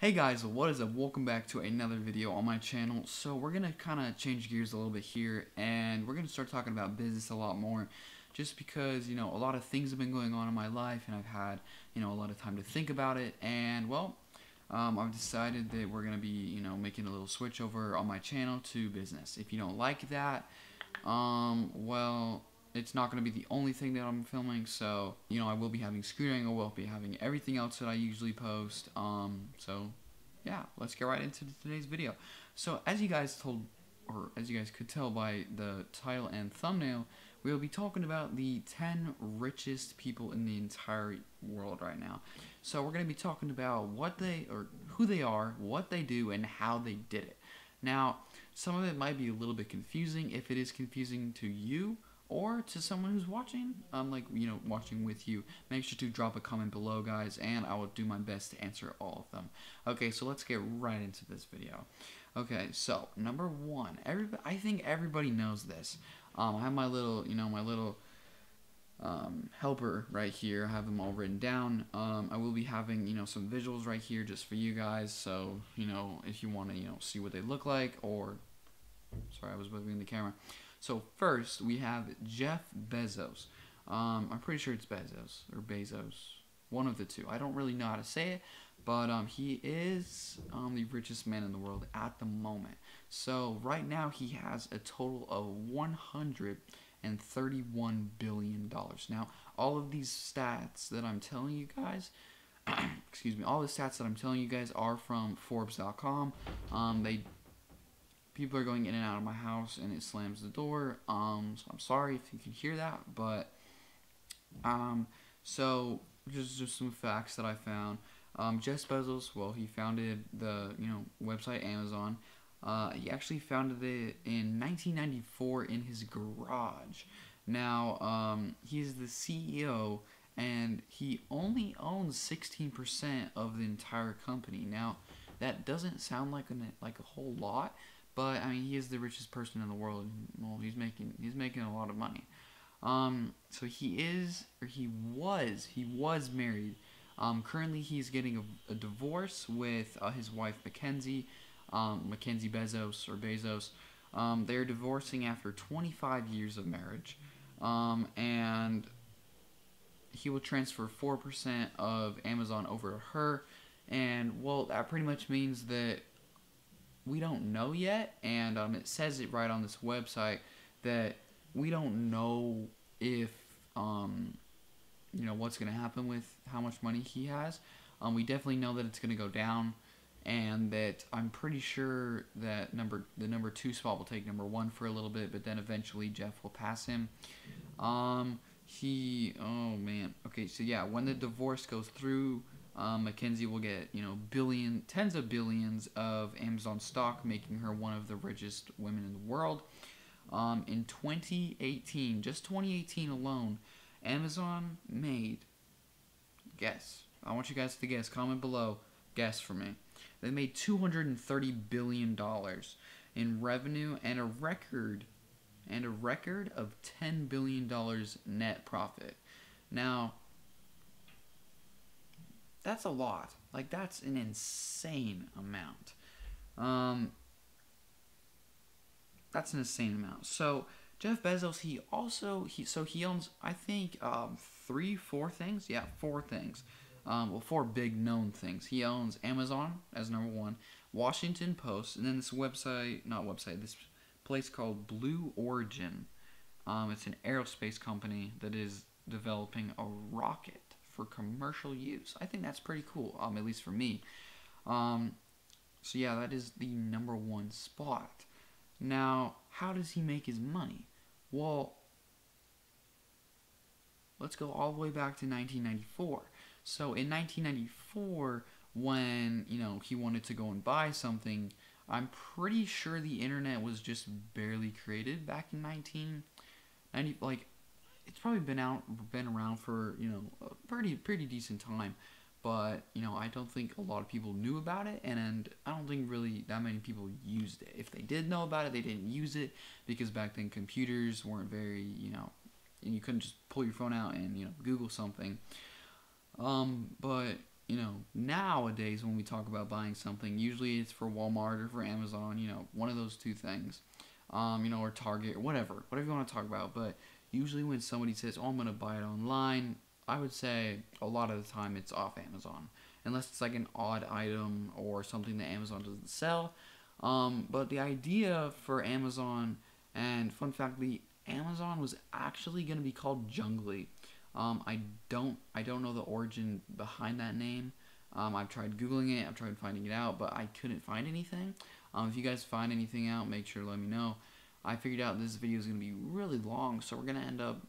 Hey guys, what is up? Welcome back to another video on my channel. So we're gonna kind of change gears a little bit here, and we're gonna start talking about business a lot more, just because a lot of things have been going on in my life, and I've had a lot of time to think about it, and well, I've decided that we're gonna be making a little switch over on my channel to business. If you don't like that, well, it's not going to be the only thing that I'm filming, so, I will be having Screwdriver, I will be having everything else that I usually post, so, yeah, let's get right into today's video. So, as you guys could tell by the title and thumbnail, we'll be talking about the 10 richest people in the entire world right now. So, we're going to be talking about who they are, what they do, and how they did it. Now, some of it might be a little bit confusing. If it is confusing to you, or to someone who's watching, watching with you, make sure to drop a comment below, guys, and I will do my best to answer all of them. Okay, so let's get right into this video. Okay, so number one, I think everybody knows this. I have my little, helper right here. I have them all written down. I will be having, some visuals right here just for you guys. So, if you want to, see what they look like, or, sorry, I was moving the camera. So first, we have Jeff Bezos. I'm pretty sure it's Bezos, or Bezos. One of the two. I don't really know how to say it, but he is the richest man in the world at the moment. So right now, he has a total of $131 billion. Now, all of these stats that I'm telling you guys, excuse me, all the stats that I'm telling you guys are from Forbes.com. People are going in and out of my house, and it slams the door. So I'm sorry if you can hear that, but so just some facts that I found. Jeff Bezos, well, he founded the website Amazon. He actually founded it in 1994 in his garage. Now he's the CEO, and he only owns 16% of the entire company. Now that doesn't sound like a whole lot. But I mean, he is the richest person in the world. Well, he's making a lot of money. So he was married. Currently, he's getting a divorce with his wife Mackenzie Bezos or Bezos. They're divorcing after 25 years of marriage, and he will transfer 4% of Amazon over to her. And well, that pretty much means that we don't know yet, and it says it right on this website that we don't know if what's going to happen with how much money he has. We definitely know that it's going to go down, and that I'm pretty sure that the number 2 spot will take number 1 for a little bit, but then eventually Jeff will pass him. Oh man, okay, so yeah, when the divorce goes through, Mackenzie will get, tens of billions of Amazon stock, making her one of the richest women in the world. In 2018, just 2018 alone, Amazon made, guess, I want you guys to guess, comment below, guess for me. They made $230 billion in revenue, and a record of $10 billion net profit. Now, that's a lot. Like, that's an insane amount. That's an insane amount. So Jeff Bezos, he owns, I think, 4 things. Yeah, 4 things. 4 big known things. He owns Amazon as number 1, Washington Post, and then this this place called Blue Origin. It's an aerospace company that is developing a rocket for commercial use. I think that's pretty cool, at least for me. So yeah, that is the number 1 spot. Now, how does he make his money? Well, let's go all the way back to 1994. So in 1994, when he wanted to go and buy something, I'm pretty sure the internet was just barely created back in 1990. Like, it's probably been around for a pretty decent time, but I don't think a lot of people knew about it, and I don't think really that many people used it. If they did know about it, they didn't use it, because back then computers weren't very and you couldn't just pull your phone out and Google something. But nowadays when we talk about buying something, usually it's for Walmart or for Amazon, one of those two things, or Target or whatever you want to talk about. But usually when somebody says, "Oh, I'm gonna buy it online," I would say a lot of the time it's off Amazon, unless it's like an odd item or something that Amazon doesn't sell. But the idea for Amazon, and fun fact, the Amazon was actually gonna be called Jungly. I don't know the origin behind that name. I've tried Googling it, I've tried finding it out, but I couldn't find anything. If you guys find anything out, make sure to let me know. I figured out this video is going to be really long, so we're going to end up,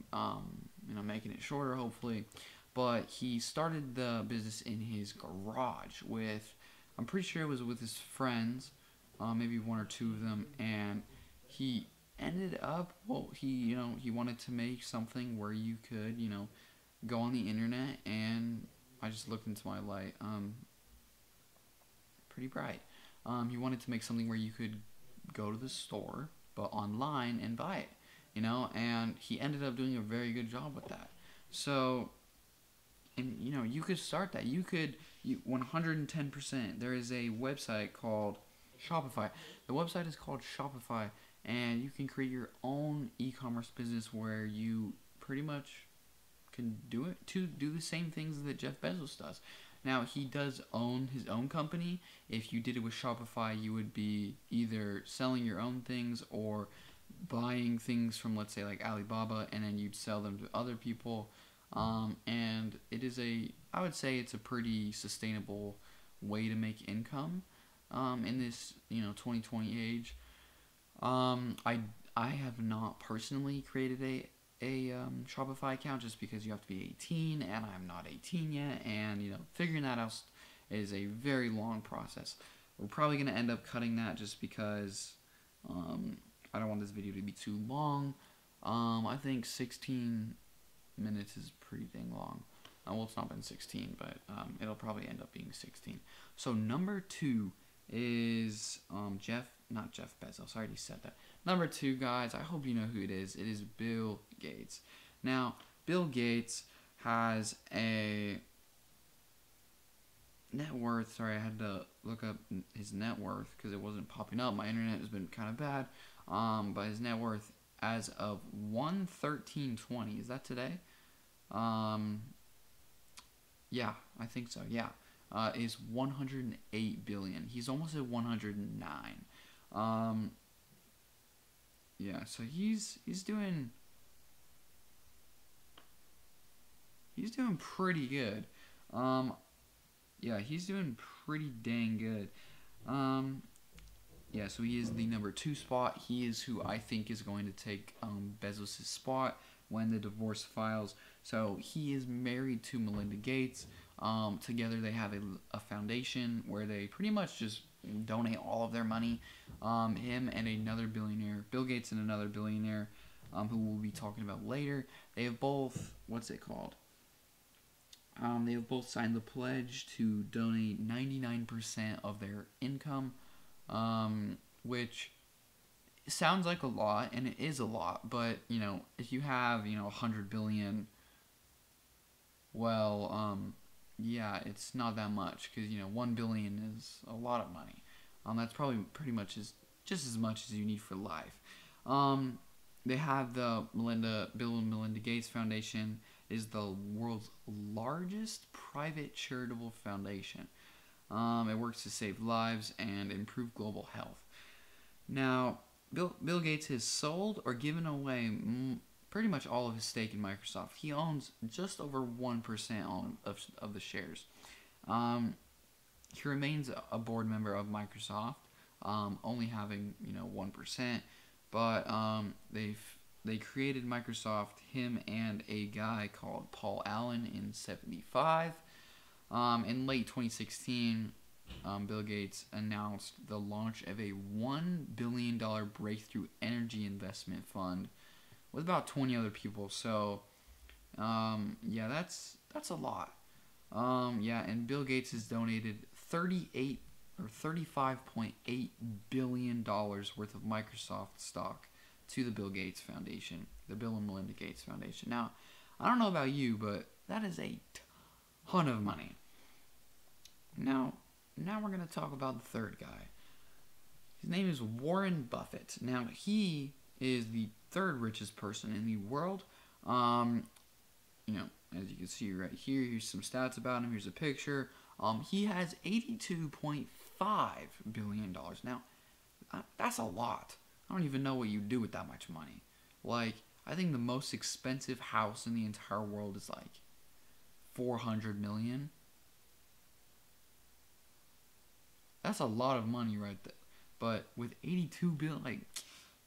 making it shorter, hopefully. But he started the business in his garage with, I'm pretty sure it was with his friends, maybe one or two of them, and he ended up, he wanted to make something where you could, go on the internet, and I just looked into my light, pretty bright. He wanted to make something where you could go to the store, but online, and buy it, and he ended up doing a very good job with that. So, and you could start that. You 110%. There is a website called Shopify. The website is called Shopify, and you can create your own e-commerce business where you pretty much can do the same things that Jeff Bezos does. Now, he does own his own company. If you did it with Shopify, you would be either selling your own things or buying things from, let's say, like Alibaba, and then you'd sell them to other people. And I would say it's a pretty sustainable way to make income in this, 2020 age. I have not personally created a Shopify account just because you have to be 18 and I'm not 18 yet, and figuring that out is a very long process. We're probably going to end up cutting that just because I don't want this video to be too long. I think 16 minutes is pretty dang long. Well, it's not been 16, but it'll probably end up being 16. So number 2 is not Jeff Bezos. I already said that. Number 2, guys, I hope you know who it is. It is Bill Gates. Now, Bill Gates has a net worth. Sorry, I had to look up his net worth because it wasn't popping up. My internet has been kind of bad. But his net worth as of 1/13/20, is that today? Yeah, I think so. Yeah, is 108 billion. He's almost at 109. Yeah, so he's doing pretty good. Yeah, he's doing pretty dang good. Yeah, so he is the number 2 spot. He is who I think is going to take Bezos' spot when the divorce files. So he is married to Melinda Gates. Together they have a foundation where they pretty much just donate all of their money. Him and another billionaire, Bill Gates and another billionaire, who we'll be talking about later. They have both, what's it called? They have both signed the pledge to donate 99% of their income, which sounds like a lot, and it is a lot, but, if you have, 100 billion, well, yeah, it's not that much, because, 1 billion is a lot of money. That's probably pretty much just as much as you need for life. They have the Bill and Melinda Gates Foundation. Is the world's largest private charitable foundation. It works to save lives and improve global health. Now, Bill Gates has sold or given away pretty much all of his stake in Microsoft. He owns just over 1% of the shares. He remains a board member of Microsoft, only having 1%. But they created Microsoft, him and a guy called Paul Allen, in 1975. In late 2016, Bill Gates announced the launch of a $1 billion breakthrough energy investment fund with about 20 other people. So, yeah, that's a lot. Yeah, and Bill Gates has donated $35.8 billion worth of Microsoft stock to the Bill Gates Foundation, the Bill and Melinda Gates Foundation. Now, I don't know about you, but that is a ton of money. Now we're going to talk about the third guy. His name is Warren Buffett. Now, he is the third richest person in the world. You know, as you can see right here, here's some stats about him. Here's a picture. He has $82.5 billion. Now, that's a lot. I don't even know what you do with that much money. Like, I think the most expensive house in the entire world is like 400 million. That's a lot of money right there. But with 82 billion, like,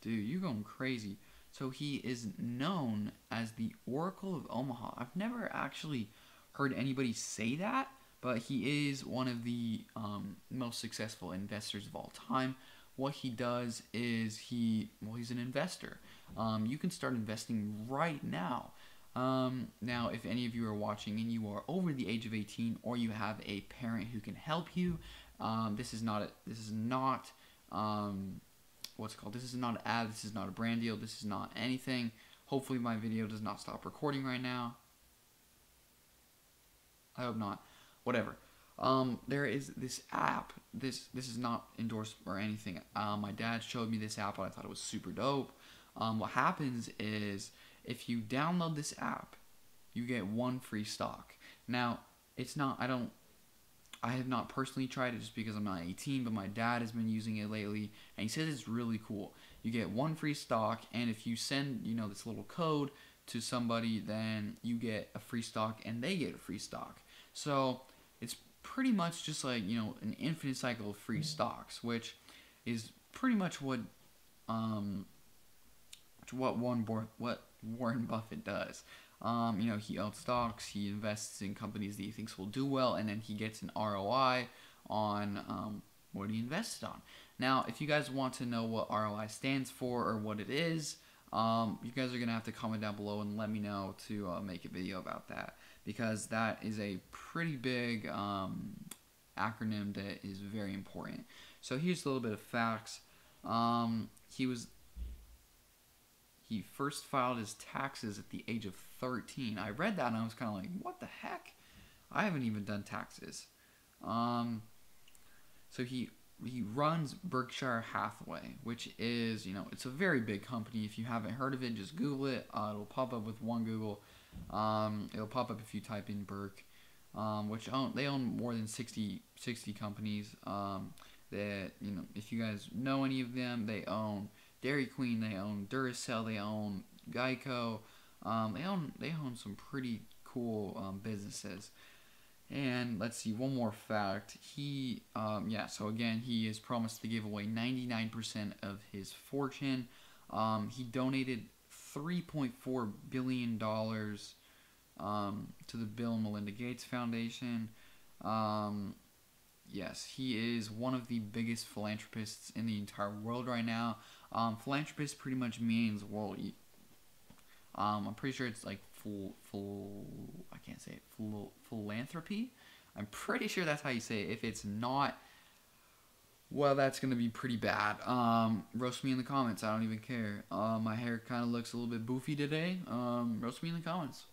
dude, you're going crazy. So he is known as the Oracle of Omaha. I've never actually heard anybody say that, but he is one of the most successful investors of all time. What he does is he's an investor. You can start investing right now. Now, if any of you are watching and you are over the age of 18 or you have a parent who can help you, this is not what's it called? This is not an ad. This is not a brand deal. This is not anything. Hopefully my video does not stop recording right now. I hope not. Whatever. There is this app. This is not endorsed or anything. My dad showed me this app and I thought it was super dope. What happens is if you download this app, you get one free stock. Now, it's not, I have not personally tried it just because I'm not 18, but my dad has been using it lately, and he says it's really cool. You get one free stock, and if you send, this little code to somebody, then you get a free stock, and they get a free stock. So it's pretty much just like, an infinite cycle of free stocks, which is pretty much what Warren Buffett does. He owns stocks, he invests in companies that he thinks will do well, and then he gets an ROI on what he invested on. Now, if you guys want to know what ROI stands for or what it is, you guys are going to have to comment down below and let me know to make a video about that, because that is a pretty big acronym that is very important. So here's a little bit of facts. He first filed his taxes at the age of 13. I read that and I was kind of like, what the heck? I haven't even done taxes. So he runs Berkshire Hathaway, which is, it's a very big company. If you haven't heard of it, just Google it. It'll pop up with one Google. It'll pop up if you type in Berk, which they own more than 60 companies. That, if you guys know any of them, they own Dairy Queen, they own Duracell, they own Geico, they own some pretty cool businesses. And let's see, one more fact. So again, he has promised to give away 99% of his fortune. He donated $3.4 billion to the Bill and Melinda Gates Foundation. Yes, he is one of the biggest philanthropists in the entire world right now. Philanthropist pretty much means, I'm pretty sure it's like I can't say it, philanthropy. I'm pretty sure that's how you say it. If it's not, well, that's going to be pretty bad. Roast me in the comments. I don't even care. My hair kind of looks a little bit boofy today. Roast me in the comments.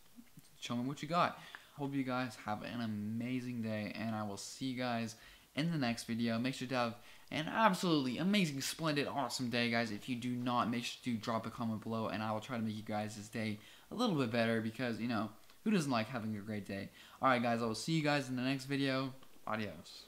Show me what you got. Hope you guys have an amazing day, and I will see you guys in the next video. Make sure to have an absolutely amazing, splendid, awesome day, guys. If you do not, make sure to drop a comment below, and I will try to make you guys' day a little bit better, because, who doesn't like having a great day? Alright, guys, I will see you guys in the next video. Adios.